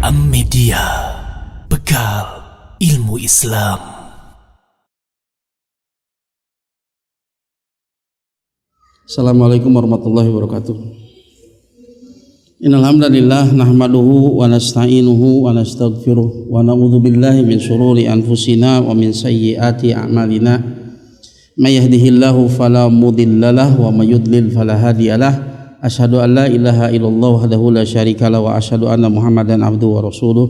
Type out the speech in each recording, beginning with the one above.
Am-Media, bekal ilmu Islam. Assalamualaikum warahmatullahi wabarakatuh. Innal hamdalillah nahmaduhu wa nasta'inuhu wa nastaghfiruh wa na'udzu billahi min shururi anfusina wa min sayyiati a'malina. May yahdihillahu fala mudhillalah wa may yudlil fala hadiyalah. Asyhadu an la ilaha illallah wahdahu la syarikalah wa asyhadu anna Muhammadan abduhu wa rasuluh.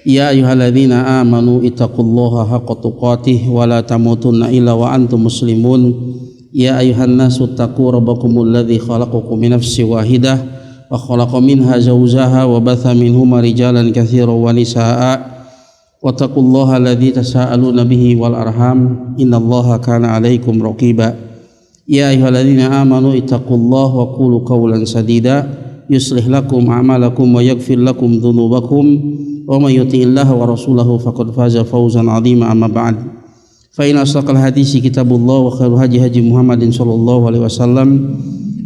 Ya ayyuhalladzina amanu ittaqullaha haqqa tuqatih wa la tamutunna illa wa antum muslimun. Ya ayyuhan nasu taqu rabbakumul ladzi khalaqakum min nafsin wahidah wa khalaqa minha zawjaha wa batha minhuma rijalan katsiran wa nisaa'a wattaqullaha alladzi tasaaluna bihi wal arham innallaha kana 'alaikum raqiba. Ya ayyuhalladzina amanu ittaqullaha wa qulu qawlan sadida yuslih lakum a'malakum wa yaghfir lakum dhunubakum wa may yuti'illaha wa rasulahu faqad faza fawzan 'azima amma ba'd. Fa inna asdaqal hadisi kitabullah wa khairul hadi Muhammadin sallallahu alaihi wasallam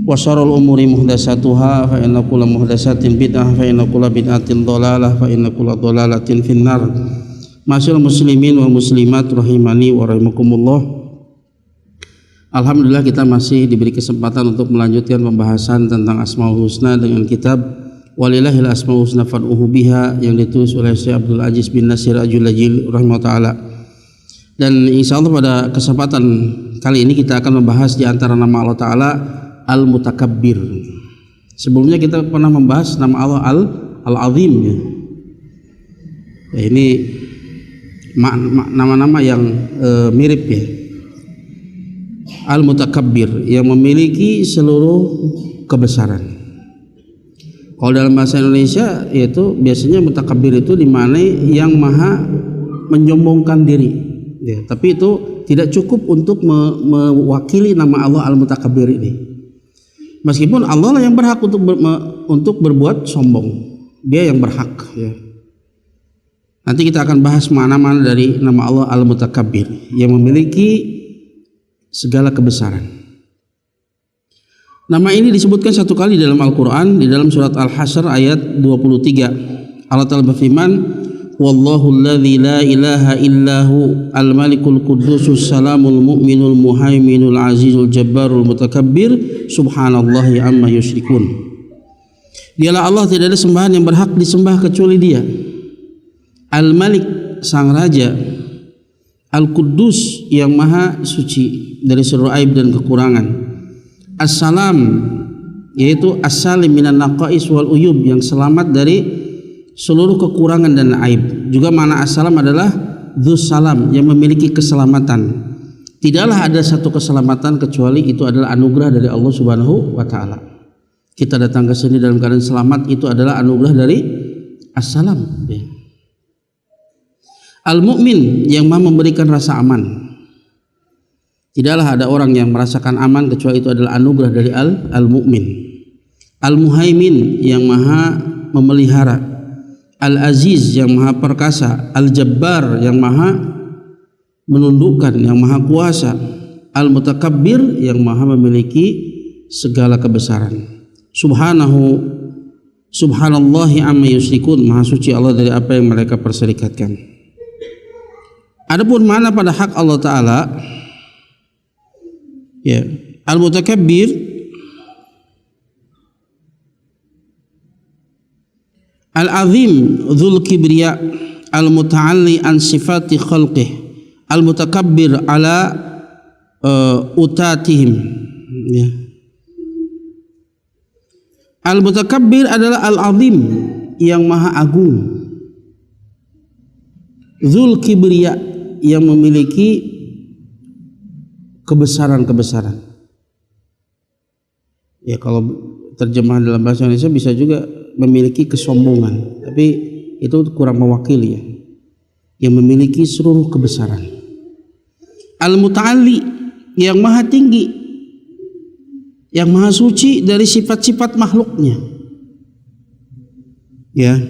wa syarrul umuri muhdatsatuha fa inna kulla muhdatsatin bid'ah fa inna kulla bid'atin dhalalah fa inna kulla dhalalatin finnar. Ma'asyiral muslimin wa muslimat rahimani wa rahimakumullah. Alhamdulillah kita masih diberi kesempatan untuk melanjutkan pembahasan tentang Asmaul Husna dengan kitab Walillahil Asmaul Husna fad'uhu biha yang ditulis oleh Syekh Abdul Aziz bin Nasir Al-Julajil rahimahullah ta'ala. Dan insyaallah pada kesempatan kali ini kita akan membahas di antara nama Allah Ta'ala Al-Mutakabbir. Sebelumnya kita pernah membahas nama Allah Al-Azim ya. Ini nama-nama yang mirip ya. Al-Mutakabbir yang memiliki seluruh kebesaran. Kalau dalam bahasa Indonesia yaitu biasanya mutakabbir itu dimana yang maha menyombongkan diri ya, tapi itu tidak cukup untuk mewakili nama Allah Al-Mutakabbir ini. Meskipun Allah lah yang berhak untuk berbuat sombong, dia yang berhak ya. Nanti kita akan bahas mana-mana dari nama Allah Al-Mutakabbir yang memiliki segala kebesaran. Nama ini disebutkan satu kali dalam Al-Quran di dalam surat Al-Hasyr ayat 23. Allah Ta'ala berfirman, Wallahu alladzi la ilaha illahu al-malikul qudusus salamul mu'minul muhaiminul azizul jabbarul mutakabbir subhanallahi amma yusyrikun. Dialah Allah, tidak ada sembahan yang berhak disembah kecuali Dia. Al-Malik, sang raja, Al-Quddus, yang maha suci dari seluruh aib dan kekurangan. As-Salam, yaitu as-salim minan naqais wal uyub, yang selamat dari seluruh kekurangan dan aib. Juga makna as-salam adalah dzus salam, yang memiliki keselamatan. Tidaklah ada satu keselamatan kecuali itu adalah anugerah dari Allah Subhanahu wa taala. Kita datang ke sini dalam keadaan selamat, itu adalah anugerah dari as-salam ya. Al-Mu'min, yang maha memberikan rasa aman. Tidaklah ada orang yang merasakan aman kecuali itu adalah anugerah dari Al-Mu'min. Al-Muhaimin, yang maha memelihara. Al-Aziz, yang maha perkasa. Al-Jabbar, yang maha menundukkan, yang maha kuasa. Al-Mutakabbir, yang maha memiliki segala kebesaran. Subhanallahi amma yusyrikun, maha suci Allah dari apa yang mereka perserikatkan. Adapun mana pada hak Allah Ta'ala ya, Al-Mutakabbir Al-Azim Dzul Kibriya Al-Muta'alli an sifati khalqih Al-Mutakabbir ala utatihim ya. Al-Mutakabbir adalah Al-Azim, yang maha agung, Dzul Kibriya, yang memiliki kebesaran-kebesaran. Ya, kalau terjemahan dalam bahasa Indonesia bisa juga memiliki kesombongan, tapi itu kurang mewakili ya. Yang memiliki seluruh kebesaran. Al-Muta'alli, yang maha tinggi, yang maha suci dari sifat-sifat makhluknya. Ya.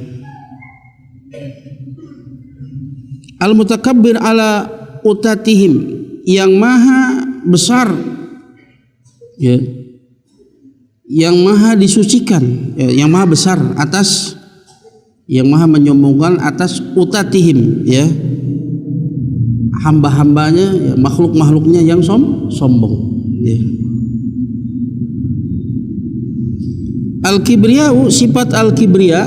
Al-Mutakabbir ala utatihim, yang maha besar ya, yang maha disucikan, yang maha besar atas yang maha menyombongkan atas utatihim, ya, hamba-hambanya, ya, makhluk-makhluknya yang sombong, ya. Al-kibriya'u, sifat al-kibriya,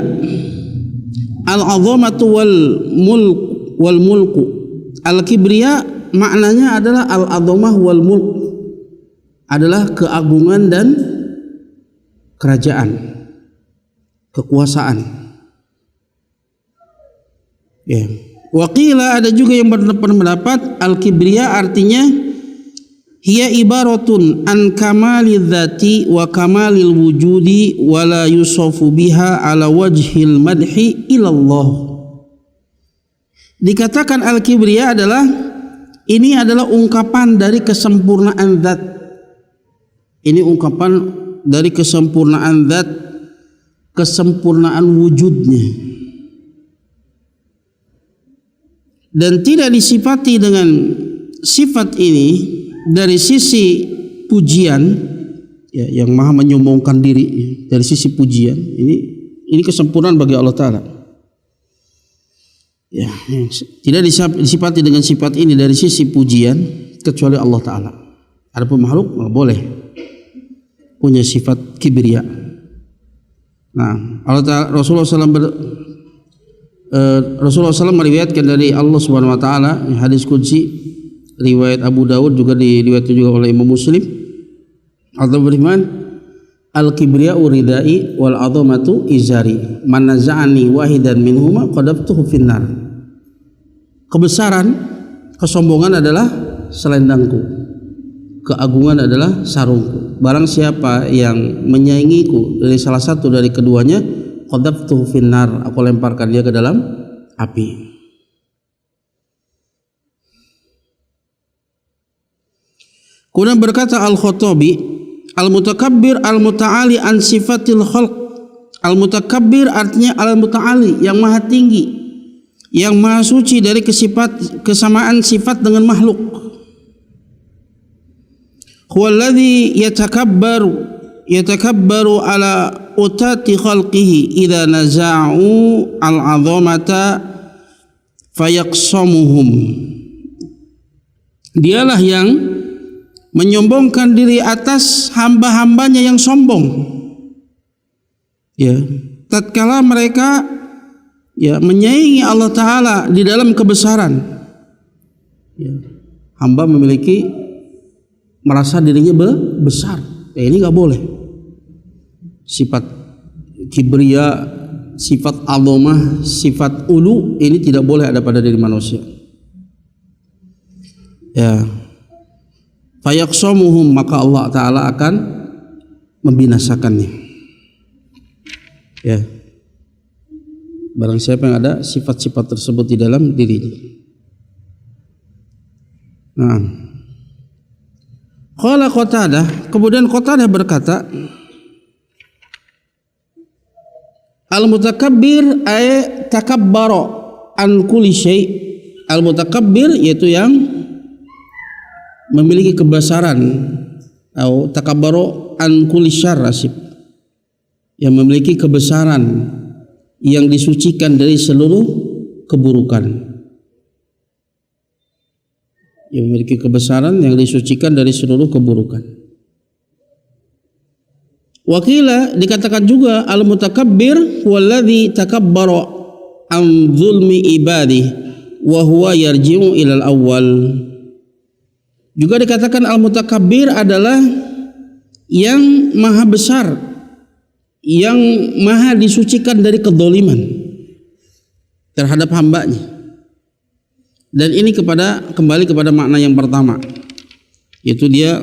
al-azamatu wal mulku. Al-kibriya maknanya adalah al-azamah wal mulk, adalah keagungan dan kerajaan, kekuasaan. Ya. Waqila, ada juga yang berpendapat al-kibriya artinya hiya ibaratun an kamalil dzati wa kamalil wujudi wa la yusafu biha ala wajhil madhi ilallah. Dikatakan al-kibriya ini adalah ungkapan dari kesempurnaan zat. Ini ungkapan dari kesempurnaan zat, kesempurnaan wujudnya, dan tidak disifati dengan sifat ini dari sisi pujian, ya, yang maha menyombongkan diri, ya, dari sisi pujian. Ini kesempurnaan bagi Allah Ta'ala, ya, tidak disifati dengan sifat ini dari sisi pujian kecuali Allah Ta'ala. Adapun makhluk boleh punya sifat kibriya. Nah, Allah Ta'ala, Rasulullah SAW meriwayatkan dari Allah Subhanahu Wa Ta'ala, hadis qudsi riwayat Abu Dawud, juga diriwayatkan juga oleh Imam Muslim. Allah berfirman, al-kibriya'u ridai wal 'azamatu izari man naza'ani wahidan minhuma qadabtuhu finnar. Kebesaran, kesombongan adalah selendangku, keagungan adalah sarungku. Barang siapa yang menyaingiku dari salah satu dari keduanya, qadabtuhu finnar, aku lemparkan dia ke dalam api. Kemudian berkata Al-Khattabi, al-mutakabbir al-muta'ali an sifatil khalq. Al-mutakabbir artinya al-muta'ali, yang maha tinggi, yang maha suci dari kesamaan sifat dengan makhluk. Huwallazi yatakabbaru ala utati khalqihi idza naza'u al-'azamata fayaqsamuhum. Dialah yang menyombongkan diri atas hamba-hambanya yang sombong, ya, tatkala mereka, ya, menyaingi Allah Ta'ala di dalam kebesaran, ya. Hamba memiliki merasa dirinya besar, ya, ini nggak boleh. Sifat kibriya, sifat azamah, sifat ulu, ini tidak boleh ada pada diri manusia, ya. Fayaqsamuhum, maka Allah Ta'ala akan membinasakannya, ya, barang siapa yang ada sifat-sifat tersebut di dalam dirinya. Nah, qala Qatadah, kemudian Qatadah berkata, al-mutakabbir ay takabbara an kulli syai'. Al-mutakabbir yaitu yang memiliki kebesaran, atau takabbaro an kulli syarr, yang memiliki kebesaran, yang disucikan dari seluruh keburukan, yang memiliki kebesaran yang disucikan dari seluruh keburukan. Wakila, dikatakan juga al-mutakabbir walladzi takabbara an zulmi ibadi wa huwa yarji'u ilal awwal. Juga dikatakan al-mutakabbir adalah yang maha besar, yang maha disucikan dari kedzaliman terhadap hambanya. Dan ini kembali kepada makna yang pertama, yaitu dia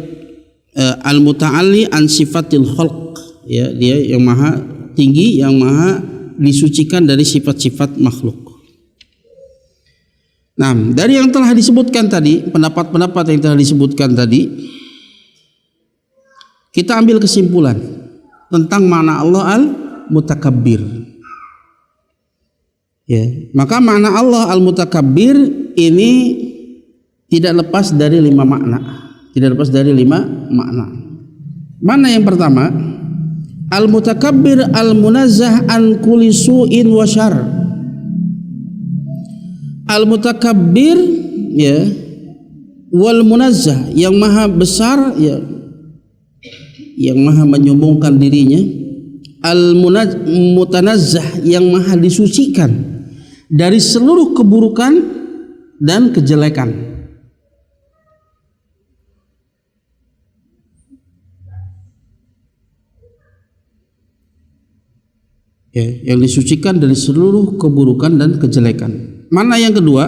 al-muta'alli an sifatil khalq, ya, dia yang maha tinggi, yang maha disucikan dari sifat-sifat makhluk. Nah, dari yang telah disebutkan tadi, pendapat-pendapat yang telah disebutkan tadi, kita ambil kesimpulan tentang makna Allah al-mutakabbir. Ya, maka makna Allah al-mutakabbir ini tidak lepas dari 5 makna. Tidak lepas dari 5 makna. Mana yang pertama? Al-mutakabbir al-munazzah an kulli su'in wa syarr. Al-mutakabbir ya, wal munazzah, yang maha besar ya, yang maha menyombongkan dirinya, al-mutanazzah, yang maha disucikan dari seluruh keburukan dan kejelekan. Ya, yang disucikan dari seluruh keburukan dan kejelekan. Mana yang kedua?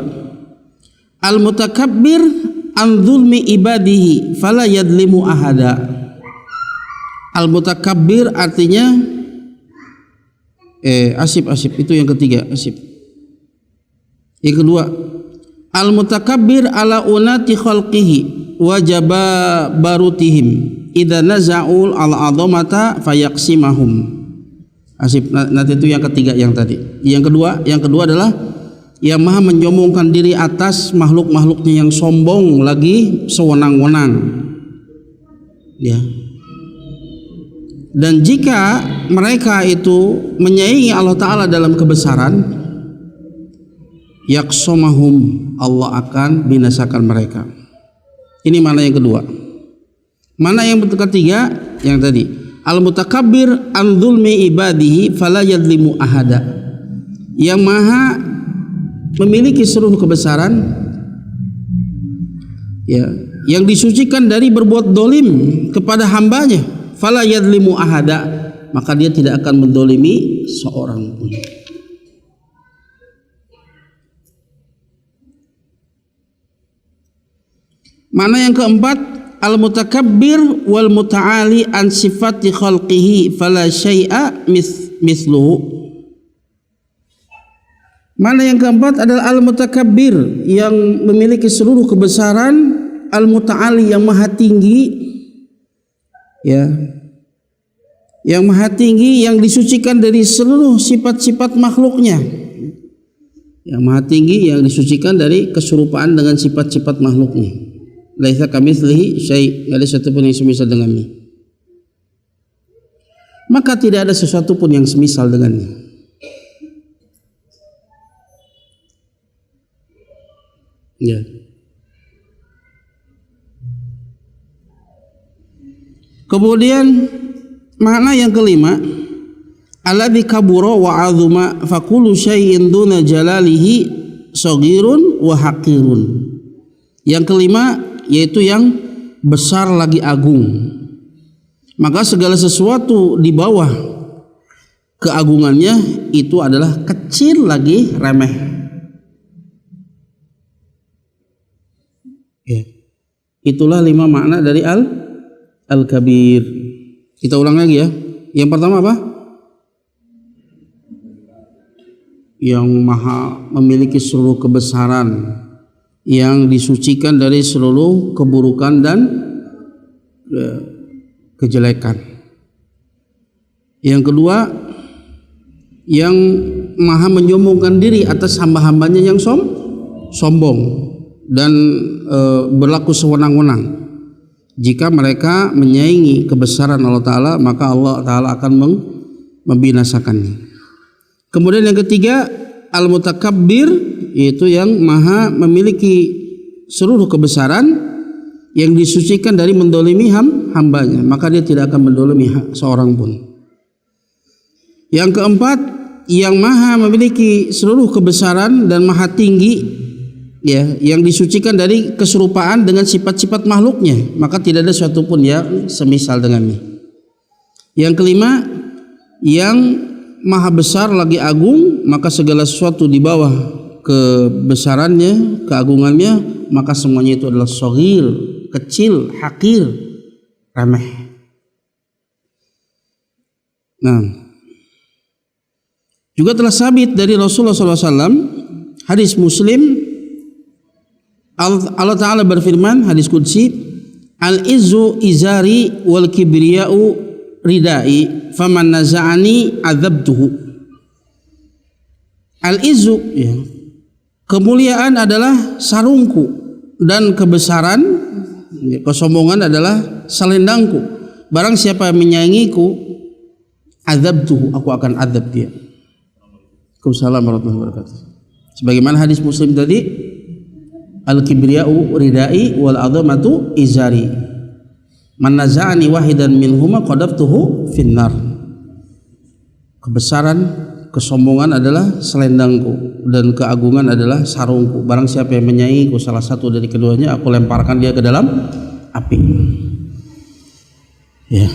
Al-mutakabbir an dzulmi ibadihi fala yadlimu ahada. Al-mutakabbir artinya asip itu yang ketiga, asip. Yang kedua, al-mutakabbir ala unati khalqihi wa jabarutihim idza naza'ul al-'azamata fayaqsimahum. Asip, nanti itu yang ketiga yang tadi. Yang kedua adalah yang maha menyombongkan diri atas makhluk-makhluknya yang sombong lagi sewenang-wenang. Ya. Dan jika mereka itu menyaingi Allah Ta'ala dalam kebesaran, yaksomahum, Allah akan binasakan mereka. Ini mana yang kedua. Mana yang ketiga? Yang tadi, al-mutakabbir an dzulmi ibadihi fala yadlimu ahada, yang maha memiliki seluruh kebesaran ya, yang disucikan dari berbuat dolim kepada hambanya, fala yadlimu ahada, maka dia tidak akan mendolimi seorang pun. Mana yang keempat? Al-mutakabbir wal muta'ali an sifati khalqihi fala syai'a misluhu. Mana yang keempat adalah al-mutakabbir, yang memiliki seluruh kebesaran, al-muta'ali, yang maha tinggi ya, yang maha tinggi, yang disucikan dari seluruh sifat-sifat makhluknya, yang maha tinggi, yang disucikan dari keserupaan dengan sifat-sifat makhluknya. Laisa kamitslihi syai', tidak ada sesuatu pun yang semisal dengannya. Maka tidak ada sesuatu pun yang semisal dengannya. Ya. Kemudian makna yang kelima, alladzi kabura wa 'azuma fa kullu syai'in duna jalalihi shaghirun wa haqirun. Yang kelima yaitu yang besar lagi agung, maka segala sesuatu di bawah keagungannya itu adalah kecil lagi remeh. Ya. Itulah 5 makna dari al-kabir. Kita ulang lagi ya. Yang pertama apa? Yang maha memiliki seluruh kebesaran, yang disucikan dari seluruh keburukan dan kejelekan. Yang kedua, yang maha menyombongkan diri atas hamba-hambanya yang sombong dan berlaku sewenang-wenang. Jika mereka menyaingi kebesaran Allah Ta'ala, maka Allah Ta'ala akan membinasakannya. Kemudian yang ketiga, al-mutakabbir, yaitu yang maha memiliki seluruh kebesaran, yang disucikan dari mendolimi hambanya, maka dia tidak akan mendolimi seorang pun. Yang keempat, yang maha memiliki seluruh kebesaran dan maha tinggi ya, yang disucikan dari keserupaan dengan sifat-sifat makhluknya, maka tidak ada suatu pun yang semisal dengannya. Yang kelima, yang maha besar lagi agung, maka segala sesuatu di bawah kebesarannya, keagungannya, maka semuanya itu adalah shaghir, kecil, hakir, remeh. Nah, juga telah sabit dari Rasulullah SAW, hadis Muslim, Allah Ta'ala berfirman, hadis qudsi, al-izzu izari wal kibriya'u ridai faman naza'ani adzabtuhu. Al-izzu ya, kemuliaan adalah sarungku, dan kebesaran, kesombongan adalah selendangku. Barang siapa yang menyayangiku, Adzabtuhu, aku akan azab dia. Waalaikumsalam warahmatullahi wabarakatuh. Sebagaimana hadis Muslim tadi, al-kibriya'u ridai wal 'azamatu izari. Man naza'ani wahidan minhuma qadaftuhu finnar. Kebesaran, kesombongan adalah selendangku dan keagungan adalah sarungku. Barang siapa yang menyaingiku salah satu dari keduanya, aku lemparkan dia ke dalam api. Ya,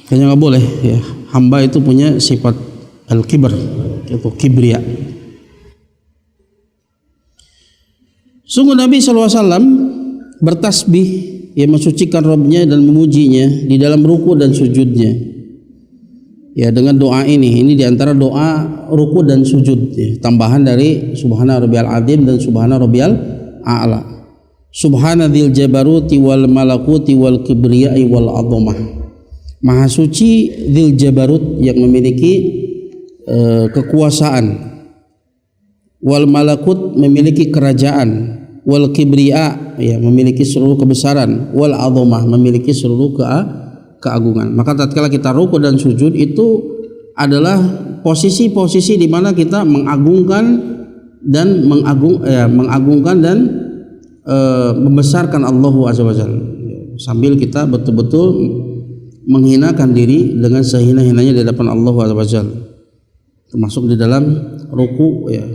kayaknya nggak boleh ya. Hamba itu punya sifat al-kibr, itu kibriya. Sungguh Nabi SAW bertasbih, ia mensucikan Rabbnya dan memujinya di dalam ruku dan sujudnya. Ya, dengan doa ini diantara doa ruku dan sujud, ya, tambahan dari Subhana Rabbiyal Azim dan Subhana Rabbiyal A'la. Subhana dzil jabaruti wal malakuti wal kibriyai wal 'azamah. Maha suci dzil jabarut yang memiliki kekuasaan, wal malakut memiliki kerajaan, wal kibriya ya memiliki seluruh kebesaran, wal 'azamah memiliki seluruh keagungan. Maka tatkala kita ruku dan sujud itu adalah posisi-posisi di mana kita mengagungkan dan membesarkan Allah Azza wa Jalla, sambil kita betul-betul menghinakan diri dengan sehina-hinanya di hadapan Allah Azza wa Jalla. Termasuk di dalam ruku, ya,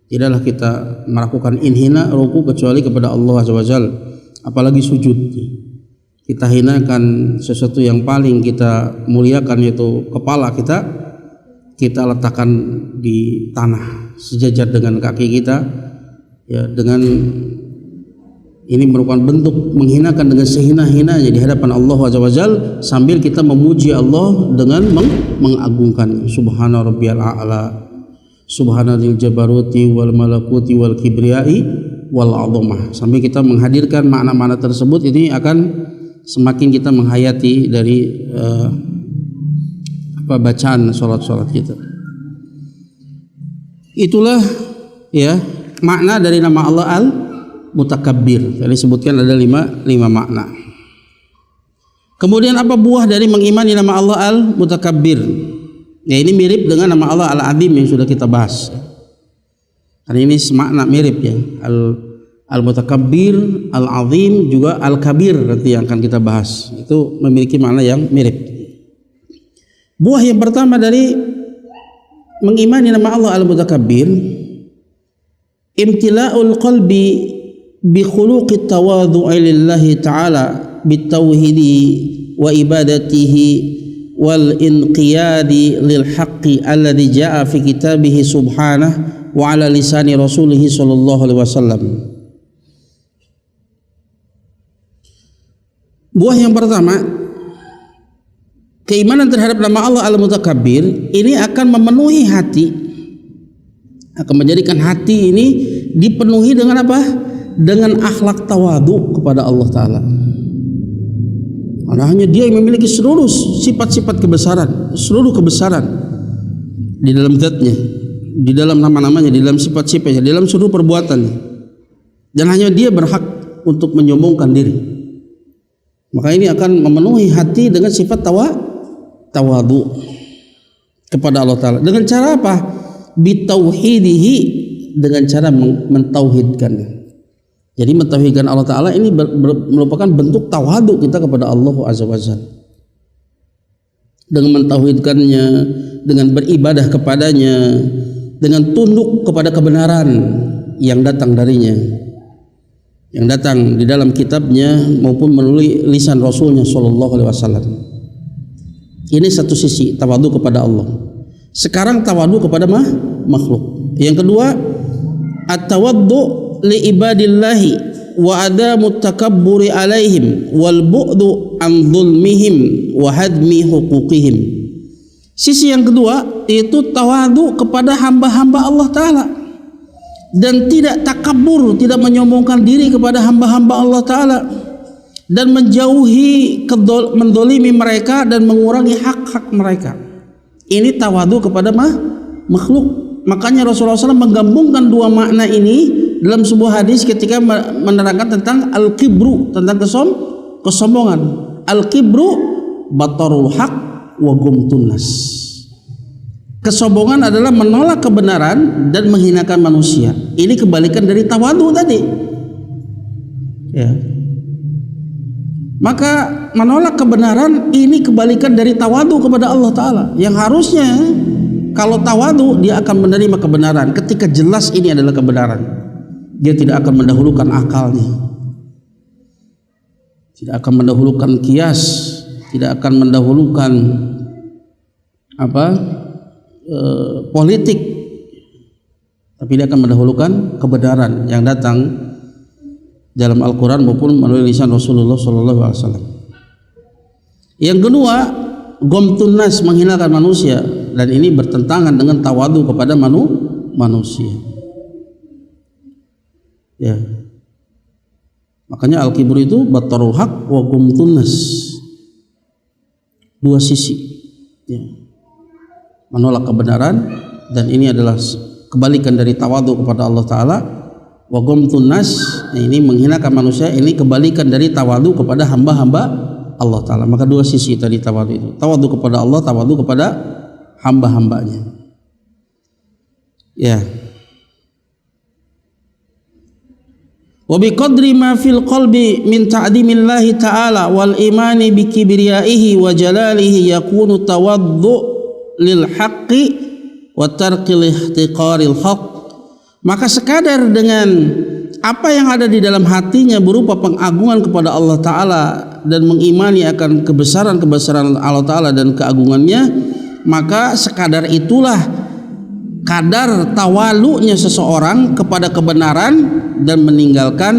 tidaklah kita melakukan inhina ruku kecuali kepada Allah Azza wa Jalla, apalagi sujud. Kita hinakan sesuatu yang paling kita muliakan, yaitu kepala kita letakkan di tanah sejajar dengan kaki kita, ya, dengan ini merupakan bentuk menghinakan dengan sehina-hinanya di hadapan Allah Azza wa Jalla, sambil kita memuji Allah dengan mengagungkan. Subhana rabbiyal a'la, subhana dzil jabaruti wal malakuti wal kibriyai wal 'azamah. Sambil kita menghadirkan makna-makna tersebut, ini akan semakin kita menghayati dari bacaan sholat kita. Itulah ya makna dari nama Allah Al-Mutakabbir. Tadi disebutkan ada lima makna. Kemudian apa buah dari mengimani nama Allah Al-Mutakabbir? Ya, ini mirip dengan nama Allah Al-Azim yang sudah kita bahas. Karena ini semakna mirip ya. Al-Mutakabbir, Al-Azim, juga Al-Kabir nanti yang akan kita bahas. Itu memiliki makna yang mirip. Buah yang pertama dari mengimani nama Allah Al-Mutakabbir, imtila'ul qalbi bi khuluqit tawadhu'i lillahi ta'ala bitauhidi wa ibadatihi wal inqiyadi lil haqqi alladhi ja'a fi kitabihi subhanahu wa ala lisani rasulih sallallahu alaihi wasallam. Buah yang pertama, keimanan terhadap nama Allah Al-Mutakabbir ini akan memenuhi hati, akan menjadikan hati ini dipenuhi dengan apa? Dengan akhlak tawadu kepada Allah Ta'ala. Karena hanya dia yang memiliki seluruh sifat-sifat kebesaran, seluruh kebesaran di dalam zatnya, di dalam nama-namanya, di dalam sifat-sifatnya, di dalam seluruh perbuatannya, dan hanya dia berhak untuk menyombongkan diri. Maka ini akan memenuhi hati dengan sifat tawadu kepada Allah Ta'ala. Dengan cara apa? Bitauhidihi, dengan cara mentauhidkannya. Jadi mentauhidkan Allah Ta'ala ini merupakan bentuk tawadu kita kepada Allah Azza wa Jalla. Dengan mentauhidkannya, dengan beribadah kepadanya, dengan tunduk kepada kebenaran yang datang darinya, yang datang di dalam kitabnya maupun melalui lisan Rasulnya Sallallahu Alaihi Wasallam. Ini satu sisi tawadu kepada Allah. Sekarang tawadu kepada makhluk. Yang kedua, at-tawaddu li ibadillahi wa adamu takabburi alaihim wal bu'du an dhulmihim wa hadmi huquqihim. Sisi yang kedua itu tawadu kepada hamba-hamba Allah Ta'ala, dan tidak takabur, tidak menyombongkan diri kepada hamba-hamba Allah Ta'ala, dan menjauhi mendolimi mereka dan mengurangi hak-hak mereka. Ini tawadu kepada makhluk. Makanya Rasulullah SAW menggabungkan dua makna ini dalam sebuah hadis ketika menerangkan tentang al-kibru, tentang kesombongan. Al-kibru batarul haq wa gumtun nas. Kesombongan adalah menolak kebenaran dan menghinakan manusia. Ini kebalikan dari tawadu tadi. Ya. Maka menolak kebenaran ini kebalikan dari tawadu kepada Allah Ta'ala. Yang harusnya kalau tawadu dia akan menerima kebenaran ketika jelas ini adalah kebenaran. Dia tidak akan mendahulukan akalnya, tidak akan mendahulukan kias, tidak akan mendahulukan politik, tapi dia akan mendahulukan kebenaran yang datang dalam Al-Quran maupun melalui lisan Rasulullah SAW. Yang kedua, gomtun nas, menghinakan manusia, dan ini bertentangan dengan tawadu kepada manusia. Ya, makanya al-kibru itu batarul haq wa gomtun nas, dua sisi. Ya. Menolak kebenaran, dan ini adalah kebalikan dari tawadu kepada Allah Ta'ala. Wa gomtun nas, ini menghinakan manusia, ini kebalikan dari tawadu kepada hamba-hamba Allah Ta'ala. Maka dua sisi tadi tawadu itu, tawadu kepada Allah, tawadu kepada hamba-hambanya. Ya. Wa biqadri ma fil qalbi min ta'dimillahi ta'ala wal imani bi kibriyaihi wa jalalihi yakunu tawaddu lil haqqi wa tarkil ihtiqaril haqq. Maka sekadar dengan apa yang ada di dalam hatinya berupa pengagungan kepada Allah Ta'ala dan mengimani akan kebesaran-kebesaran Allah Ta'ala dan keagungannya, maka sekadar itulah kadar tawalunya seseorang kepada kebenaran dan meninggalkan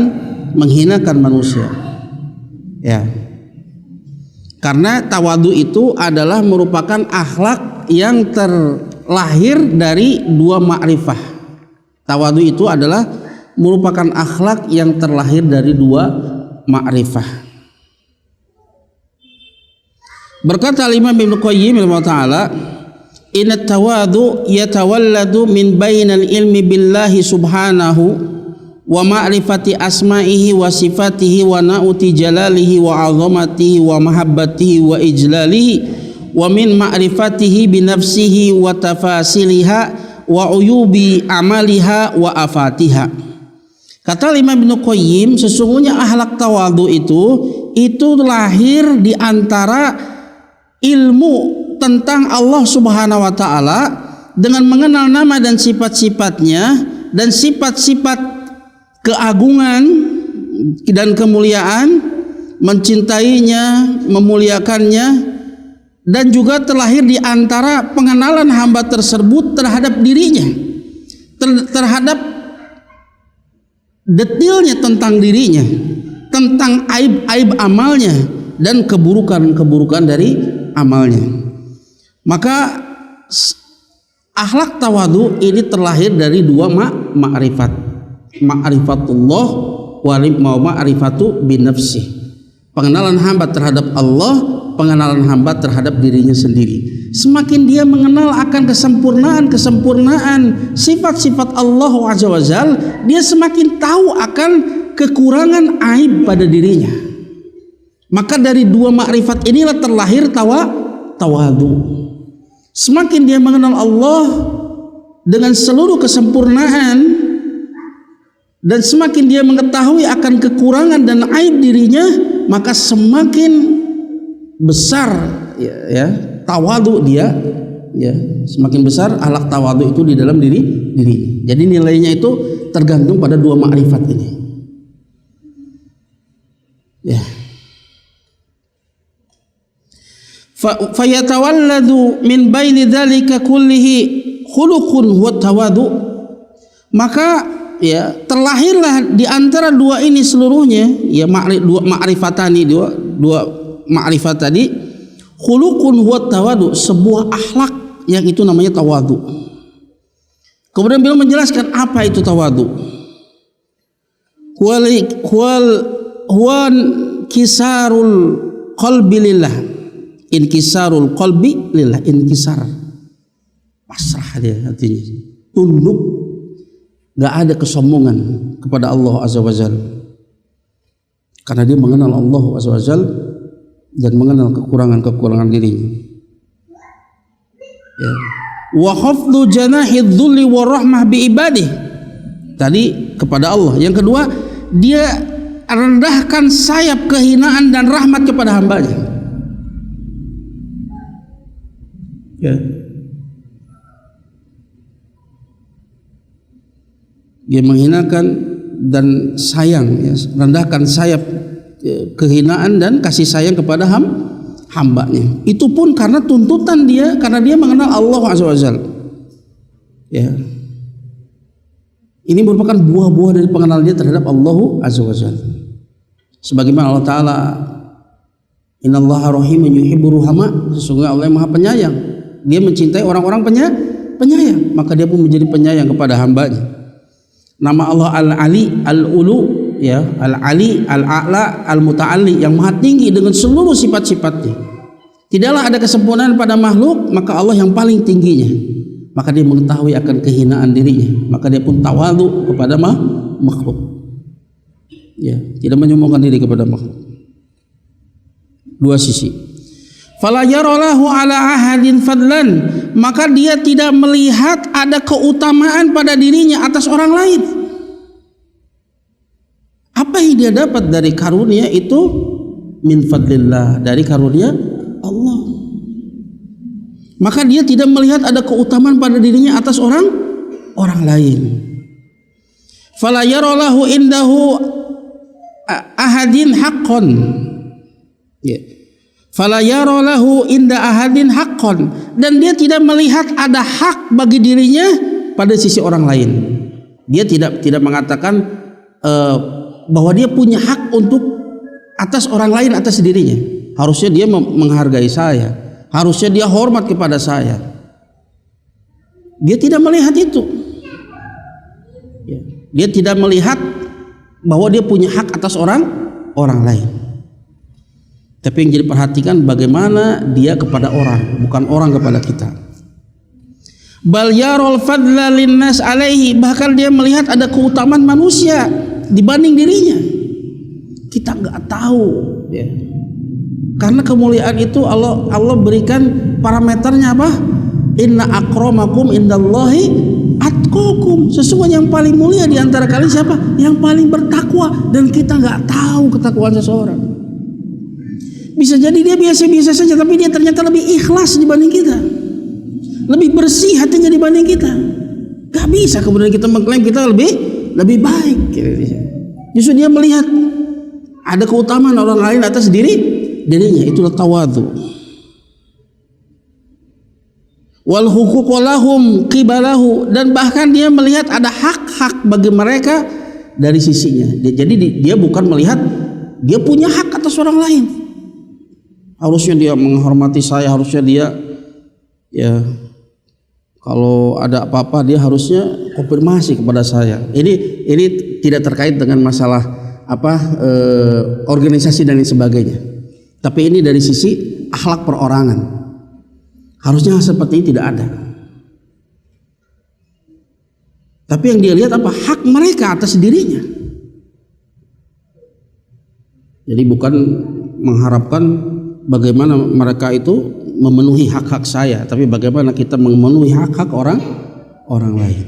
menghinakan manusia. Ya. Karena tawadu itu adalah merupakan akhlak yang terlahir dari dua ma'rifah. Tawadu itu adalah merupakan akhlak yang terlahir dari dua ma'rifah. Berkata Imam Ibnu Qayyim rahimahullah, inna tawadu yatawalladu min bainal ilmi billahi subhanahu wa ma'rifati asma'ihi wa sifatihi wa na'uti jalalihi wa 'azamatihi wa mahabbatihi wa ijlalihi wa min ma'rifatihi bi nafsihi wa tafasiliha wa uyubi amaliha wa afatiha. Kata Imam Ibnu Qayyim, sesungguhnya akhlak tawadu itu lahir di antara ilmu tentang Allah Subhanahu wa taala dengan mengenal nama dan sifat-sifatnya dan sifat-sifat keagungan dan kemuliaan, mencintainya, memuliakannya, dan juga terlahir di antara pengenalan hamba tersebut terhadap dirinya, terhadap detailnya tentang dirinya, tentang aib-aib amalnya dan keburukan-keburukan dari amalnya. Maka akhlak tawadu ini terlahir dari dua ma'rifat, ma'rifatullah wa ma'rifatu binafsih, pengenalan hamba terhadap Allah, pengenalan hamba terhadap dirinya sendiri. Semakin dia mengenal akan kesempurnaan sifat-sifat Allah Azza wa Jal, dia semakin tahu akan kekurangan aib pada dirinya. Maka dari dua makrifat inilah terlahir tawadu. Semakin dia mengenal Allah dengan seluruh kesempurnaan dan semakin dia mengetahui akan kekurangan dan aib dirinya, maka semakin besar ya tawadu dia, ya semakin besar akhlak tawadu itu di dalam diri. Jadi nilainya itu tergantung pada dua makrifat ini. Ya. Fayatawalladu min baini dzalika kullihi khuluqun huwa tawadu. Maka ya terlahirlah di antara dua ini seluruhnya, ya dua ma'rifatani, dua ma'rifat tadi, khuluqun huwa tawadu, sebuah akhlak yang itu namanya tawadu. Kemudian beliau menjelaskan apa itu tawadu. Huwa kisarul qalbi lillah, inkisarul qalbi lillah, inkisar, pasrah dia artinya, tunduk, gak ada kesombongan kepada Allah Azza wa Jalla, karena dia mengenal Allah Azza wa Jalla dan mengenal kekurangan-kekurangan dirinya. Ya. wa khafdu janahidz dzulli warahmah bi ibadih. Tadi kepada Allah. Yang kedua, dia rendahkan sayap kehinaan dan rahmat kepada hambanya. Ya. Dia menghinakan dan sayang, ya, rendahkan sayap kehinaan dan kasih sayang kepada hambanya. Itu pun karena tuntutan dia, karena dia mengenal Allah Azza wa Jalla. Ya. Ini merupakan buah-buah dari pengenalan dia terhadap Allah Azza wa Jalla. Sebagaimana Allah Ta'ala, Innallaha rahimun yuhibbur ruhama, sesungguhnya Allah yang Maha Penyayang. Dia mencintai orang-orang penyayang, maka dia pun menjadi penyayang kepada hambanya. Nama Allah Al-Ali, Al-Ulu, ya, Al-Ali, Al-A'la, Al-Muta'alli, yang maha tinggi dengan seluruh sifat-sifatnya. Tidaklah ada kesempurnaan pada makhluk, maka Allah yang paling tingginya. Maka dia mengetahui akan kehinaan dirinya, maka dia pun tawadhu kepada makhluk. Ya, tidak menyombongkan diri kepada makhluk. Dua sisi. Fala yaralahu ala ahadin fadlan, maka dia tidak melihat ada keutamaan pada dirinya atas orang lain. Apa yang dia dapat dari karunia itu? Min fadlillah, dari karunia Allah. Maka dia tidak melihat ada keutamaan pada dirinya atas orang lain. Fala yaralahu indahu ahadin haqqan. Ya. Fala yaralahu inda ahadin haqqan, dan dia tidak melihat ada hak bagi dirinya pada sisi orang lain. Dia tidak mengatakan bahwa dia punya hak untuk atas orang lain atas dirinya. Harusnya dia menghargai saya, harusnya dia hormat kepada saya. Dia tidak melihat itu. Dia tidak melihat bahwa dia punya hak atas orang lain. Tapi yang jadi perhatikan bagaimana dia kepada orang, bukan orang kepada kita. Bal yarul fadla linnas alaihi, bahkan dia melihat ada keutamaan manusia dibanding dirinya. Kita nggak tahu, ya. Karena kemuliaan itu Allah berikan parameternya apa? Inna akramakum indallahi atqakum. Sesungguhnya yang paling mulia di antara kalian siapa? Yang paling bertakwa, dan kita nggak tahu ketakwaan seseorang. Bisa jadi dia biasa-biasa saja, tapi dia ternyata lebih ikhlas dibanding kita, lebih bersih hatinya dibanding kita. Gak bisa kemudian kita mengklaim kita lebih baik. Justru dia melihat ada keutamaan orang lain atas dirinya. Itulah tawadhu. Wal huququ lahum qibalahu, dan bahkan dia melihat ada hak-hak bagi mereka dari sisinya. Jadi dia bukan melihat dia punya hak atas orang lain. Harusnya dia menghormati saya, harusnya dia, ya, kalau ada apa-apa dia harusnya konfirmasi kepada saya. Ini tidak terkait dengan masalah organisasi dan lain sebagainya. Tapi ini dari sisi akhlak perorangan. Harusnya seperti ini tidak ada. Tapi yang dia lihat apa? Hak mereka atas dirinya. Jadi bukan mengharapkan bagaimana mereka itu memenuhi hak-hak saya, tapi bagaimana kita memenuhi hak-hak orang lain.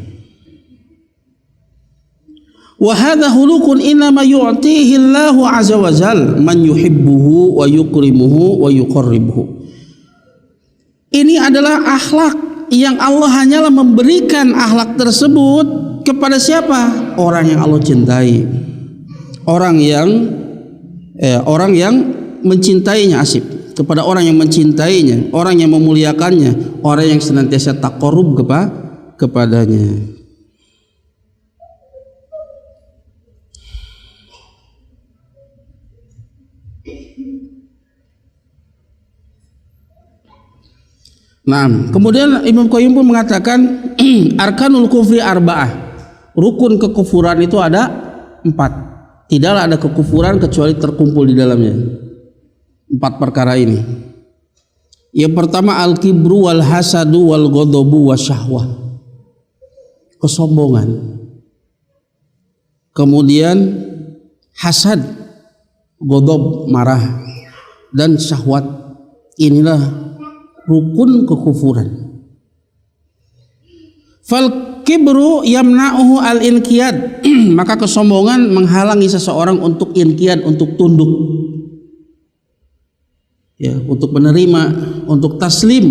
Wa hadza hulukun innama yu'tihi Allahu azza wa jalla man yuhibbuhu wa yukrimuhu wa yuqarribuhu. Ini adalah akhlak yang Allah hanyalah memberikan akhlak tersebut kepada siapa? Orang yang Allah cintai. Orang yang mencintainya, asif, kepada orang yang mencintainya, orang yang memuliakannya, orang yang senantiasa taqarrub kepadanya. Nah, kemudian Imam Qayyim pun mengatakan arkanul kufri arba'ah. Rukun kekufuran itu ada 4. Tidaklah ada kekufuran kecuali terkumpul di dalamnya 4 perkara ini. Yang pertama al-kibru wal hasadu wal ghadabu wasyahwah. Kesombongan. Kemudian hasad, ghadab, marah, dan syahwat. Inilah rukun kekufuran. Fal kibru yamna'uhu al-inqiyad. Maka kesombongan menghalangi seseorang untuk inqiyad, untuk tunduk. Ya, untuk menerima, untuk taslim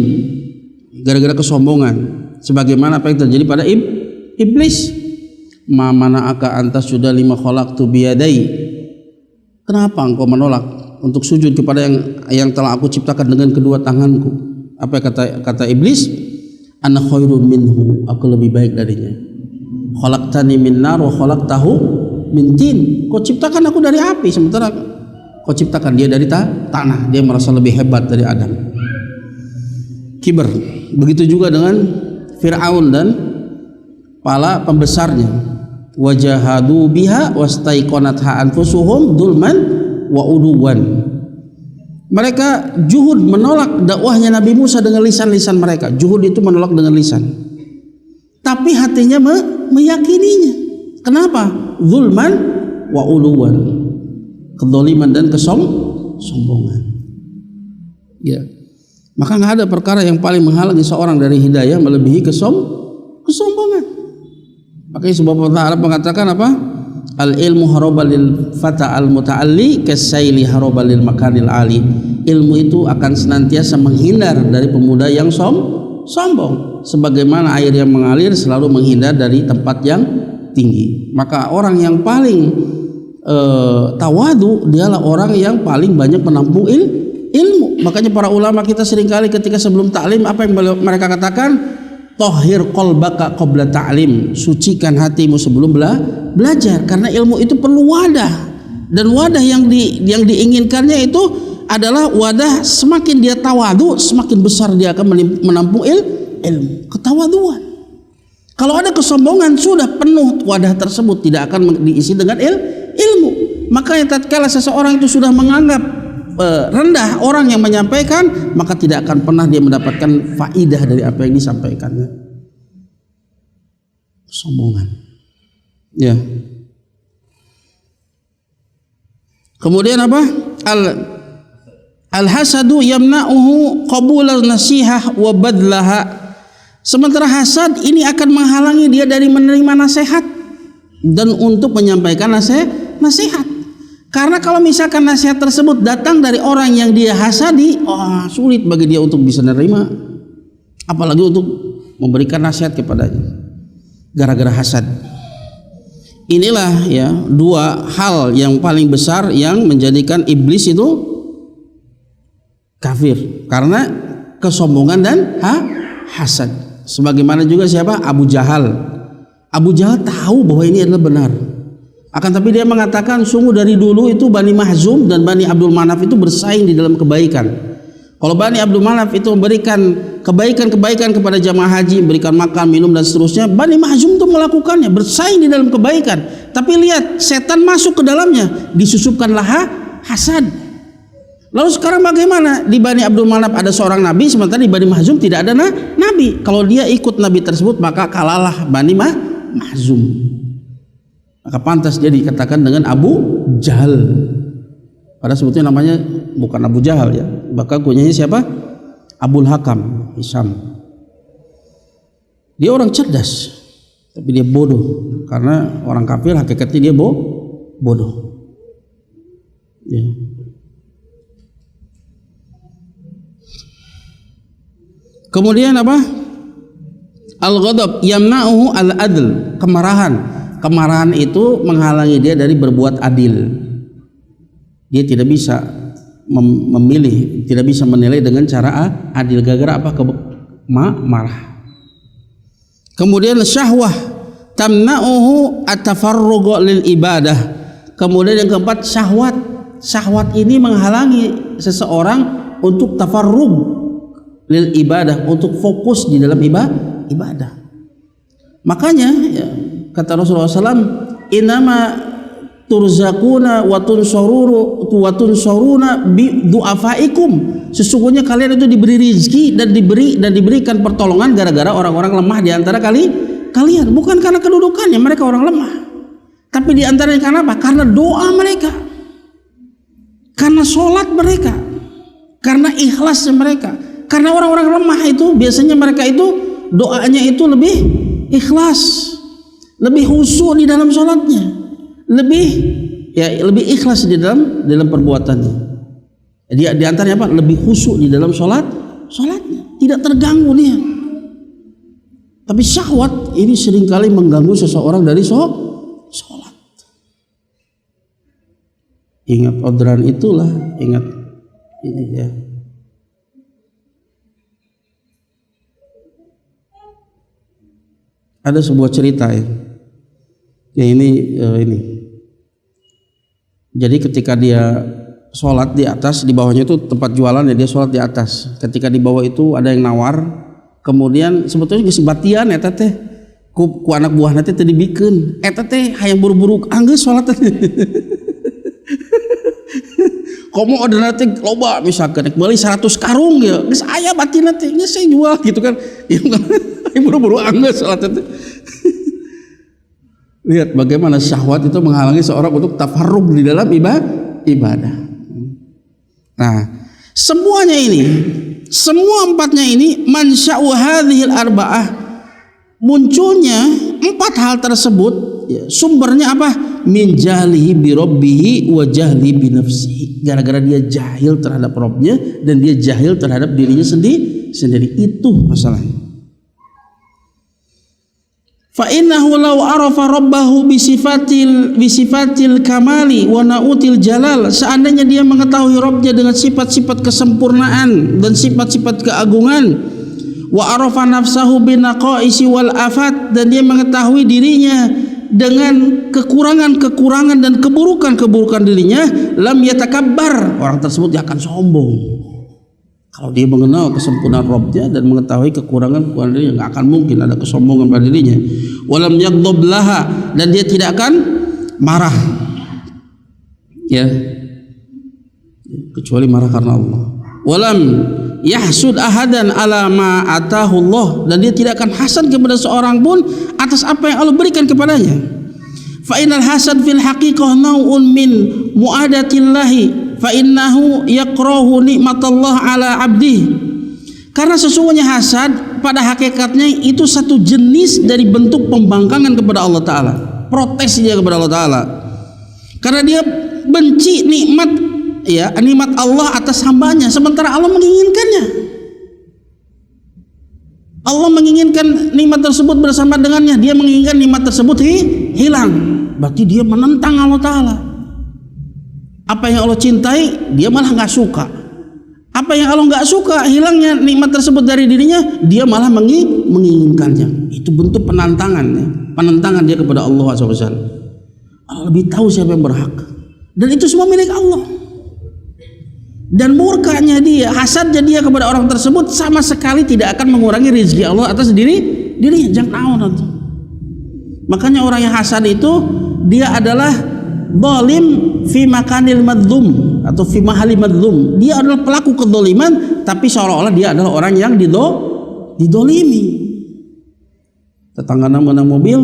gara-gara kesombongan. Sebagaimana apa yang terjadi pada iblis. Ma mana'aka antas sudah lima khalaqtu biyadai. Kenapa engkau menolak untuk sujud kepada yang telah aku ciptakan dengan kedua tanganku? Apa kata iblis? Ana khairun minhu, aku lebih baik darinya. Khalaqtani min nar wa khalaqtahu min tin. Kau ciptakan aku dari api, sementara kau ciptakan dia dari tanah. Dia merasa lebih hebat dari Adam. Kiber. Begitu juga dengan Fir'aun dan para pembesarnya. Wajahadu biha wastaiqanatha anfusuhum dzulman wa uduwan. Mereka juhud menolak dakwahnya Nabi Musa dengan lisan-lisan mereka. Juhud itu menolak dengan lisan, tapi hatinya meyakininya. Kenapa? Zulman wa uluwan, kedoliman dan kesombongan. Ya, maka nggak ada perkara yang paling menghalangi seorang dari hidayah melebihi kesombongan. Makanya sebuah pepatah Arab mengatakan apa? Al ilmu harabalil fata al muta'alli kasaili harabalil makanil ali. Ilmu itu akan senantiasa menghindar dari pemuda yang sombong, sebagaimana air yang mengalir selalu menghindar dari tempat yang tinggi. Maka orang yang paling tawadu dialah orang yang paling banyak menampung ilmu. Makanya para ulama kita seringkali ketika sebelum taklim apa yang mereka katakan? Tahhir qalbaka qabla ta'lim, sucikan hatimu sebelum belajar, karena ilmu itu perlu wadah, dan wadah yang diinginkannya itu adalah wadah semakin dia tawadu semakin besar dia akan menampung ilmu, ketawaduan. Kalau ada kesombongan sudah penuh wadah tersebut, tidak akan diisi dengan ilmu. Makanya tatkala seseorang itu sudah menganggap rendah orang yang menyampaikan, maka tidak akan pernah dia mendapatkan faidah dari apa yang disampaikannya. Kesombongan. Ya. Kemudian apa? Al-hasadu yamna'uhu qabula nasihah wa badlaha. Sementara hasad ini akan menghalangi dia dari menerima nasihat dan untuk menyampaikan nasihat. Karena kalau misalkan nasihat tersebut datang dari orang yang dia hasadi, sulit bagi dia untuk bisa menerima, apalagi untuk memberikan nasihat kepadanya. Gara-gara hasad. Inilah ya dua hal yang paling besar yang menjadikan iblis itu kafir, karena kesombongan dan hasad. Sebagaimana juga siapa? Abu Jahal. Abu Jahal tahu bahwa ini adalah benar. Akan tapi dia mengatakan sungguh dari dulu itu Bani Mahzum dan Bani Abdul Manaf itu bersaing di dalam kebaikan. Kalau Bani Abdul Manaf itu memberikan kebaikan kepada jamaah haji, memberikan makan, minum dan seterusnya, Bani Mahzum itu melakukannya, bersaing di dalam kebaikan. Tapi lihat, setan masuk ke dalamnya, disusupkanlah hasad. Lalu sekarang bagaimana? Di Bani Abdul Manaf ada seorang nabi, sementara di Bani Mahzum tidak ada nabi. Kalau dia ikut nabi tersebut, maka kalahlah Bani Mahzum. Maka pantas dia dikatakan dengan Abu Jahal. Padahal sebetulnya namanya bukan Abu Jahal ya. Maka kunyanya siapa? Abul Hakam Hisham. Dia orang cerdas, tapi dia bodoh. Karena orang kafir hakikatnya dia bodoh. Ya. Kemudian apa? Al-ghadab yamna'uhu al-adl, kemarahan. Kemarahan itu menghalangi dia dari berbuat adil. Dia tidak bisa memilih, tidak bisa menilai dengan cara adil. Gara-gara apa? Marah. Kemudian syahwah tamna'uhu at-tafarruq lil ibadah. Kemudian yang keempat syahwat. Syahwat ini menghalangi seseorang untuk tafarruq lil ibadah, untuk fokus di dalam ibadah. Makanya ya, kata Rasulullah SAW, inama turzakuna watun soruna bi du'afaikum. Sesungguhnya kalian itu diberi rizki dan diberikan pertolongan gara-gara orang-orang lemah di antara kalian. Bukan karena kedudukannya mereka orang lemah, tapi di antaranya karena apa? Karena doa mereka, karena sholat mereka, karena ikhlasnya mereka. Karena orang-orang lemah itu biasanya mereka itu doanya itu lebih ikhlas, lebih khusyuk di dalam sholatnya, lebih ikhlas di dalam perbuatannya. Dia di antaranya apa? Lebih khusyuk di dalam sholatnya, tidak terganggu dia. Tapi syahwat ini seringkali mengganggu seseorang dari sholat. Ingat odran itulah, ingat ini ya. Ada sebuah cerita ya. Ini. Jadi ketika dia sholat di atas, di bawahnya itu tempat jualan ya, dia sholat di atas. Ketika di bawah itu ada yang nawar, kemudian sebetulnya geus batian eta teh ku anak buahna teh dibikeun. Eta teh hayang buru-buru anggeus sholat teh. Komo orderna teh loba misalkan beli 100 karung ya, geus aya batina teh geus saya jual gitu kan. Hayang buru-buru anggeus sholat teh. Lihat bagaimana syahwat itu menghalangi seorang untuk tafarrug di dalam ibadah. Nah, semuanya ini, semua empatnya ini mansya'u hadhil arba'ah, munculnya 4 hal tersebut ya, sumbernya apa? Min jahlihi bi rabbihi wa jahli bi nafsihi. Gara-gara dia jahil terhadap Rabbnya dan dia jahil terhadap dirinya sendiri. Itu masalahnya. Fa innahu law arafa rabbahu bi sifatil kamali wa nautil jalal, seandainya dia mengetahui Rabbnya dengan sifat-sifat kesempurnaan dan sifat-sifat keagungan, wa arafa nafsahu bin naqaisi wal afat, dan dia mengetahui dirinya dengan kekurangan-kekurangan dan keburukan-keburukan dirinya, lam yatakabbar, orang tersebut dia akan sombong. Kalau dia mengenal kesempurnaan Rabbnya dan mengetahui kekurangan dirinya, nggak akan mungkin ada kesombongan pada dirinya. Walam yaghdab laha, dan dia tidak akan marah, ya, kecuali marah karena Allah. Walam yahsud ahadan ala ma atahu Allah, dan dia tidak akan hasad kepada seorang pun atas apa yang Allah berikan kepadanya. Fa innal hasad fil haqiqah nau'un min mu'adatillahi fa innahu yakrahu nikmatallah ala abdih, karena sesungguhnya hasad pada hakikatnya itu satu jenis dari bentuk pembangkangan kepada Allah Ta'ala, protes dia kepada Allah Ta'ala, karena dia benci nikmat Allah atas hambanya, sementara Allah menginginkannya. Allah menginginkan nikmat tersebut bersama dengannya, dia menginginkan nikmat tersebut hilang, berarti dia menentang Allah Ta'ala. Apa yang Allah cintai dia malah nggak suka, apa yang Allah nggak suka hilangnya nikmat tersebut dari dirinya, dia malah menginginkannya. Itu bentuk penentangan dia kepada Allah SWT. Allah lebih tahu siapa yang berhak, dan itu semua milik Allah. Dan murkanya dia, hasadnya dia kepada orang tersebut sama sekali tidak akan mengurangi rezeki Allah atas dirinya. Jangan naon. Makanya orang yang hasad itu dia adalah zalim fi makanil madzlum atau fi mahali madzlum. Dia adalah pelaku kedzaliman, tapi seolah-olah dia adalah orang yang didolimi. Tetangga menang mobil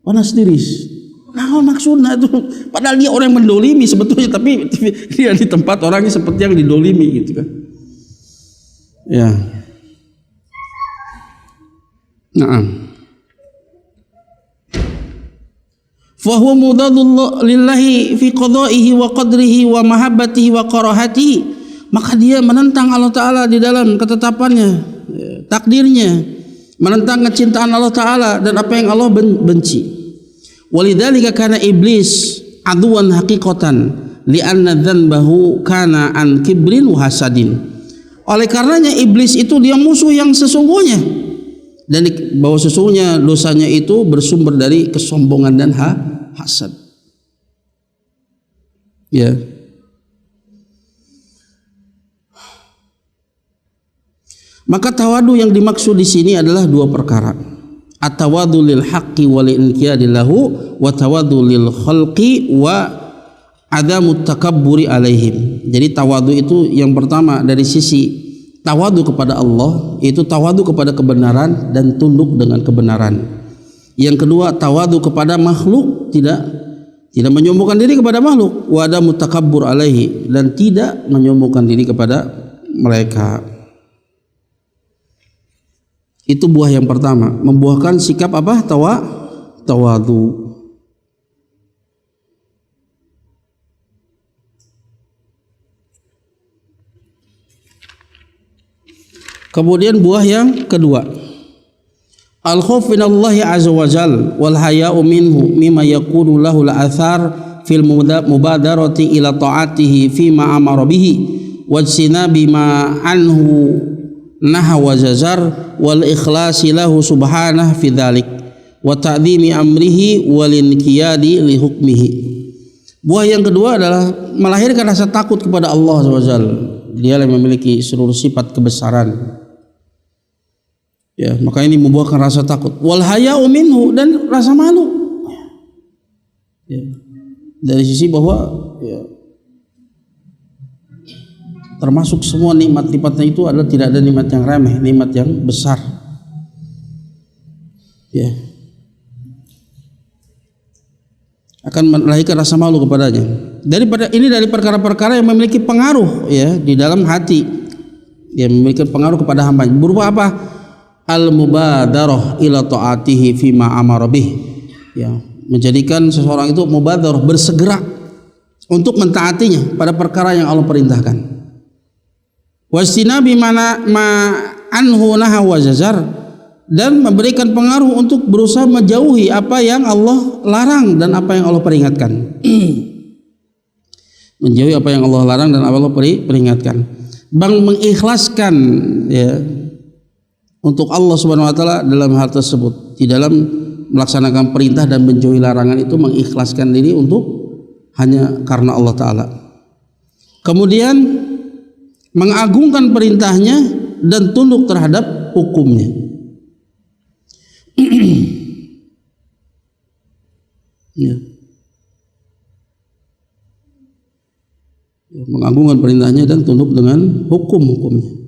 panas tiris. Nah, maksudnya itu padahal dia orang yang mendolimi sebetulnya, tapi dia di tempat orangnya seperti yang didolimi gitu kan. Ya. Nah. Fahuwa mudadullah lillahi fi qada'ihi wa qadrihi wa mahabbatihi wa karahatihi, maka dia menentang Allah Ta'ala di dalam ketetapannya, takdirnya, menentang kecintaan Allah Ta'ala dan apa yang Allah benci. Walidzalika kana iblis aduwan haqiqatan li'anna dzanbahu kana an kibrin wa hasadin. Oleh karenanya iblis itu dia musuh yang sesungguhnya, dan bahwa sesungguhnya dosanya itu bersumber dari kesombongan dan hasad. Ya. Maka tawadu yang dimaksud di sini adalah 2 perkara. At-tawadu lil haqqi wal inqiyadi lahu wa tawadu lil khalqi wa adamut takabburi alaihim. Jadi tawadu itu yang pertama dari sisi tawadu kepada Allah, itu tawadu kepada kebenaran dan tunduk dengan kebenaran. Yang kedua tawadu kepada makhluk, tidak menyombongkan diri kepada makhluk, wa adamut takabbur alaihi, dan tidak menyombongkan diri kepada mereka. Itu buah yang pertama, membuahkan sikap apa? Tawadhu. Kemudian buah yang kedua, al-khauf minallahi azza wa jal wal haya'u minhu mimma yakunu lahu al-athar fil mubadarati ila ta'atihi fima amara bihi wajsinabi ma anhu naha wa jazar wal ikhlasi lahu subhanahu fi dzalik wa ta'dhimi amrihi wal inqiyadi li hukmihi. Buah yang kedua adalah melahirkan rasa takut kepada Allah SWT. Dia yang memiliki seluruh sifat kebesaran. Ya, maka ini membuahkan rasa takut. Wal haya'u minhu, dan rasa malu. Ya. Dari sisi bahwa ya, termasuk semua nikmat-nikmatnya itu adalah tidak ada nikmat yang remeh, nikmat yang besar. Ya. Akan melahirkan rasa malu kepadanya. Dari perkara-perkara yang memiliki pengaruh ya di dalam hati. Yang memiliki pengaruh kepada hamba. Berupa apa? Al-mubadarah ila ta'atihi fima amara bih. Ya, menjadikan seseorang itu mubadarah, bersegera untuk mentaatinya pada perkara yang Allah perintahkan. Wastinabi mana ma anhu naha wa jazar, dan memberikan pengaruh untuk berusaha menjauhi apa yang Allah larang dan apa yang Allah peringatkan. Menjauhi apa yang Allah larang dan apa yang Allah peringatkan. Mengikhlaskan ya untuk Allah Subhanahu wa taala dalam hal tersebut, di dalam melaksanakan perintah dan menjauhi larangan itu mengikhlaskan diri untuk hanya karena Allah taala. Kemudian mengagungkan perintahnya dan tunduk terhadap hukumnya. Ya. Mengagungkan perintahnya dan tunduk dengan hukum-hukumnya.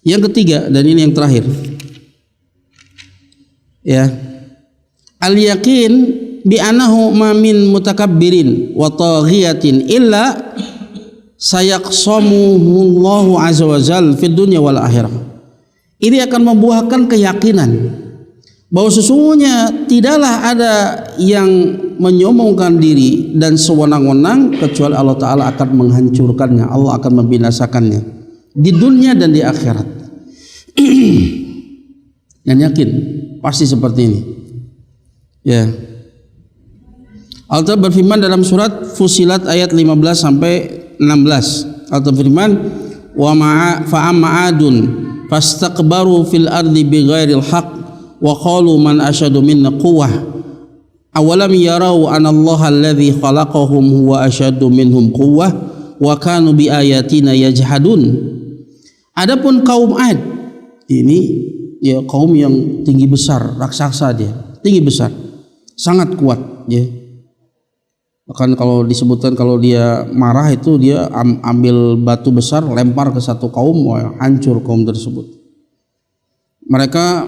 Yang ketiga, dan ini yang terakhir, ya, al-yaqin bi annahu ma min mutakabbirin wa taghiyatin illa sayaqsamuhullahu azza wa jalla fid dunya wal akhirah. Ini akan membuahkan keyakinan bahwa sesungguhnya tidaklah ada yang menyombongkan diri dan sewenang-wenang kecuali Allah Ta'ala akan menghancurkannya, Allah akan membinasakannya di dunia dan di akhirat. Dan yakin pasti seperti ini. Ya. Allah berfirman dalam surat Fussilat ayat 15 sampai 16. Allah berfirman, "Wa fa'amma adun fastakbaru fil ardi bighairil haqq wa qalu man asyadu minna quwwah awalam yarau anallaha alladzi khalaqahum huwa asyadu minhum quwwah wa kanu bi ayatina yajhadun." Adapun kaum Ad, ini ya kaum yang tinggi besar, raksasa dia, tinggi besar, sangat kuat ya. Bahkan kalau disebutkan kalau dia marah itu dia ambil batu besar lempar ke satu kaum, wah, hancur kaum tersebut. Mereka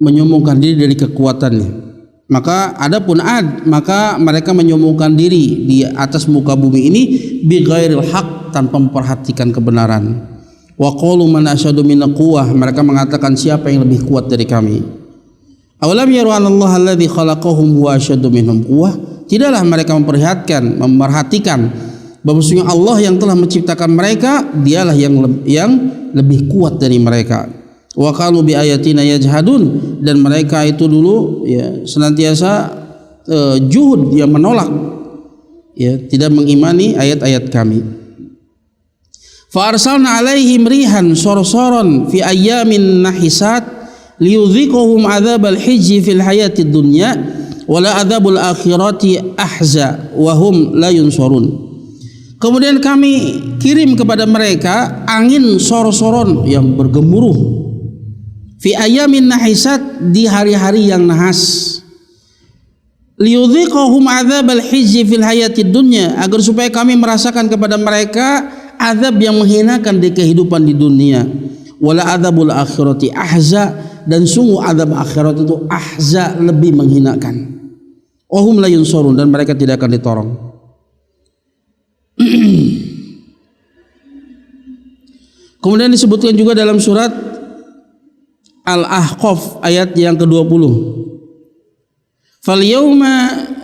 menyombongkan diri dari kekuatannya. Maka adapun Ad, maka mereka menyombongkan diri di atas muka bumi ini bi ghairil haq, tanpa memperhatikan kebenaran. Wa qalu man asyadu minna quwwah, mereka mengatakan siapa yang lebih kuat dari kami. Awalam yaru anallaha alladzi khalaqahum wa asyadu minhum quwwah, tidaklah mereka memperhatikan bahwa sesungguhnya Allah yang telah menciptakan mereka dialah yang lebih kuat dari mereka. Wa qalu bi ayatina yajhadun, dan mereka itu dulu ya senantiasa juhud, yang menolak ya, tidak mengimani ayat-ayat kami. Fa arsalna alaihim rihan sorsoron fi ayyamin nahisat liyudhiquhum adzabal hijji fil hayatid dunya wala adzabul akhirati ahza wa hum la yunsurun. Kemudian kami kirim kepada mereka angin sorsoron yang bergemuruh fi ayyamin nahisat, di hari-hari yang nahas, liyudhiquhum adzabal hijji fil hayatid dunya, agar supaya kami merasakan kepada mereka azab yang menghinakan di kehidupan di dunia. Wala adzabul akhirati ahza, dan sungguh azab akhirat itu ahza, lebih menghinakan. Wahum la yunsurun, dan mereka tidak akan ditolong. Kemudian disebutkan juga dalam surat Al-Ahqaf ayat yang ke-20. Falyawma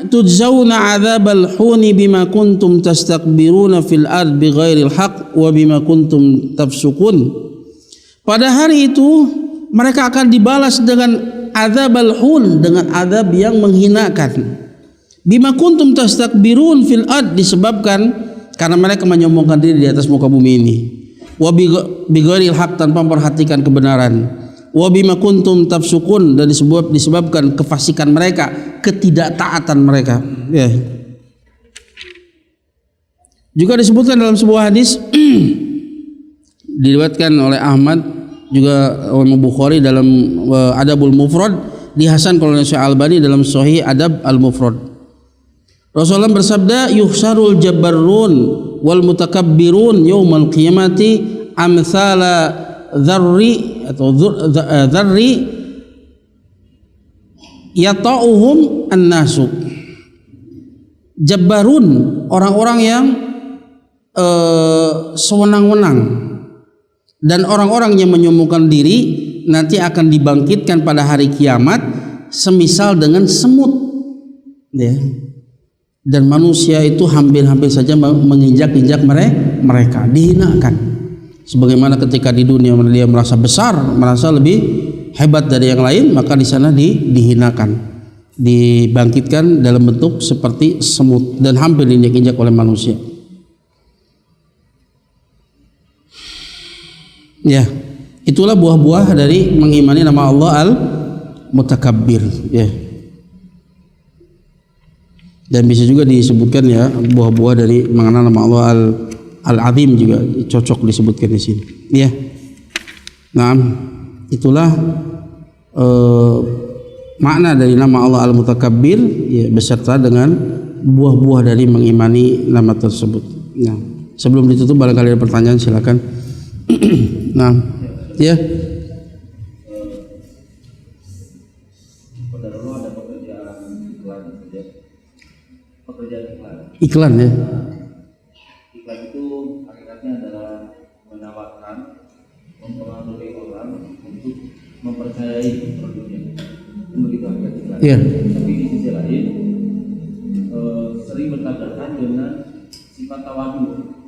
tujzauna 'adzabal huni bima kuntum tastakbiruna fil ard bighairil haqq wa bima kuntum tafsukun. Pada hari itu mereka akan dibalas dengan adzabal hun, dengan azab yang menghinakan. Bima kuntum tastakbirun fil ard, disebabkan karena mereka menyombongkan diri di atas muka bumi ini. Wa bighairil haqq, tanpa memperhatikan kebenaran. Wa bima kuntum tafsukun, dan disebabkan kefasikan mereka, ketidaktaatan mereka. Ya. Juga disebutkan dalam sebuah hadis diriwayatkan oleh Ahmad, juga oleh Bukhari dalam Adabul Mufrad, dihasankan oleh Syekh Albani dalam Sahih Adab Al-Mufrad. Rasulullah bersabda, yuhsarul jabbarun wal mutakabbirun yaumal qiyamati amsala dzarri atau dzarri yata'uhum an-nasu. Jabbarun, orang-orang yang sewenang-wenang, dan orang-orang yang menyombongkan diri nanti akan dibangkitkan pada hari kiamat semisal dengan semut, ya. Dan manusia itu hampir-hampir saja menginjak-injak mereka, dihinakan. Sebagaimana ketika di dunia dia merasa besar, merasa lebih hebat dari yang lain, maka di sana dihinakan, dibangkitkan dalam bentuk seperti semut dan hampir diinjak-injak oleh manusia. Ya, itulah buah-buah dari mengimani nama Allah Al-Mutakabbir, ya. Dan bisa juga disebutkan ya buah-buah dari mengenal nama Allah Al-Azim, juga cocok disebutkan di sini. Ya. Nah, itulah makna dari nama Allah Al-Mutakabbir, ya, beserta dengan buah-buah dari mengimani nama tersebut. Nah, sebelum ditutup barangkali ada pertanyaan, silakan. Nah, ya. Iklan ya. Iklan itu hakikatnya adalah menawarkan, mempengaruhi orang untuk mempercayai produknya. Begitu hakikat iklan. Yeah. Tapi di sisi lain sering bertabrakan dengan sifat tawadu.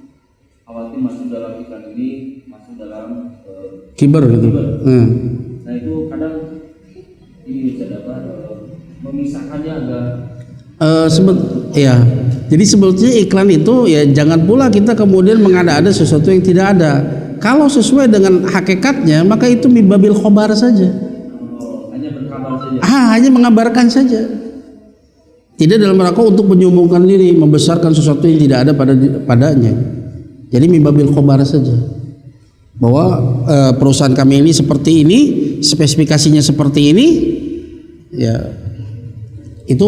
Khawatir masuk dalam iklan ini, masuk dalam kibar gitu. Nah itu kadang ini bisa dapat memisahkannya agak ya. Jadi sebetulnya iklan itu ya jangan pula kita kemudian mengada-ada sesuatu yang tidak ada. Kalau sesuai dengan hakikatnya maka itu mibabil khobar saja. Hanya berkabar saja. Hanya mengabarkan saja. Tidak dalam rangka untuk menyombongkan diri, membesarkan sesuatu yang tidak ada padanya. Jadi mibabil khobar saja. Bahwa perusahaan kami ini seperti ini, spesifikasinya seperti ini, ya itu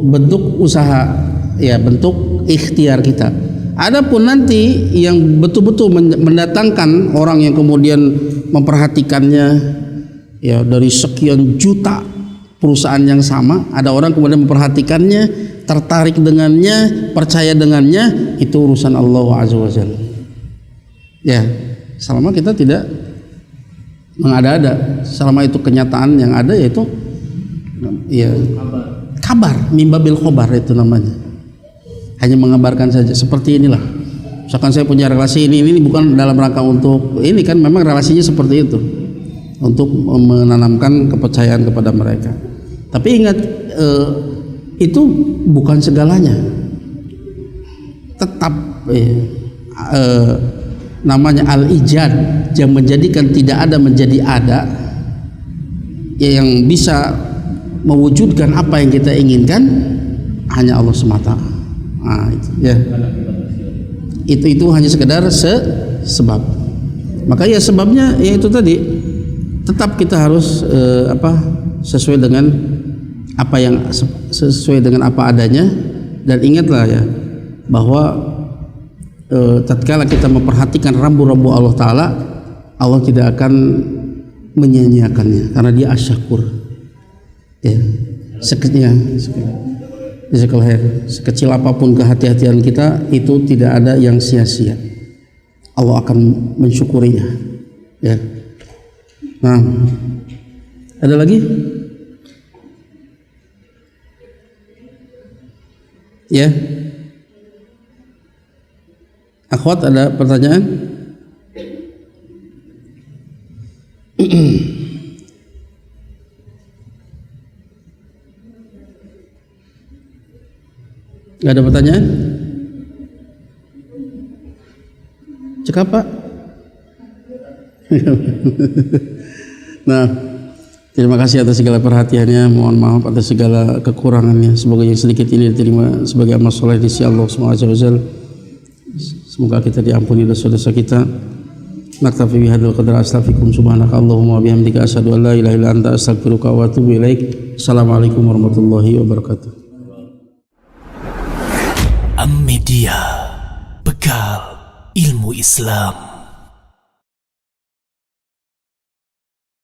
bentuk usaha, ya bentuk ikhtiar kita. Adapun nanti yang betul-betul mendatangkan orang yang kemudian memperhatikannya, ya dari sekian juta perusahaan yang sama, ada orang kemudian memperhatikannya, tertarik dengannya, percaya dengannya, itu urusan Allah Azza wa Jalla. Ya, selama kita tidak mengada-ada, selama itu kenyataan yang ada, yaitu ya kabar, mimbabil khobar itu namanya. Hanya mengabarkan saja. Seperti inilah. Misalkan saya punya relasi ini bukan dalam rangka untuk ini, kan memang relasinya seperti itu, untuk menanamkan kepercayaan kepada mereka. Tapi ingat, itu bukan segalanya. Tetap namanya al-ijad, yang menjadikan tidak ada menjadi ada, yang bisa mewujudkan apa yang kita inginkan hanya Allah semata. Nah, itu, ya. Itu hanya sekedar sebab. Maka ya sebabnya ya itu tadi, tetap kita harus sesuai dengan apa yang sesuai dengan apa adanya, dan ingatlah ya bahwa tatkala kita memperhatikan rambu-rambu Allah Ta'ala, Allah tidak akan menyia-nyiakannya karena Dia asyakur. Ya, sekecil apapun kehati-hatian kita, itu tidak ada yang sia-sia. Allah akan mensyukurinya. Ya. Nah, Ada lagi? Ya. Akhwat, ada pertanyaan? Gak ada pertanyaan? Cekap Pak. Nah, terima kasih atas segala perhatiannya. Mohon maaf atas segala kekurangannya. Semoga yang sedikit ini diterima sebagai amal soleh di sisi Allah Subhanahu wa taala. Semoga kita diampuni dosa-dosa kita. Naktafi bihadzal qadar, astaghfirukum subhanaka Allahumma wa bihamdika asyhadu an la ilaha illa anta astaghfiruka wa atubu ilaik. Assalamualaikum warahmatullahi wabarakatuh. Am Media, bekal ilmu Islam.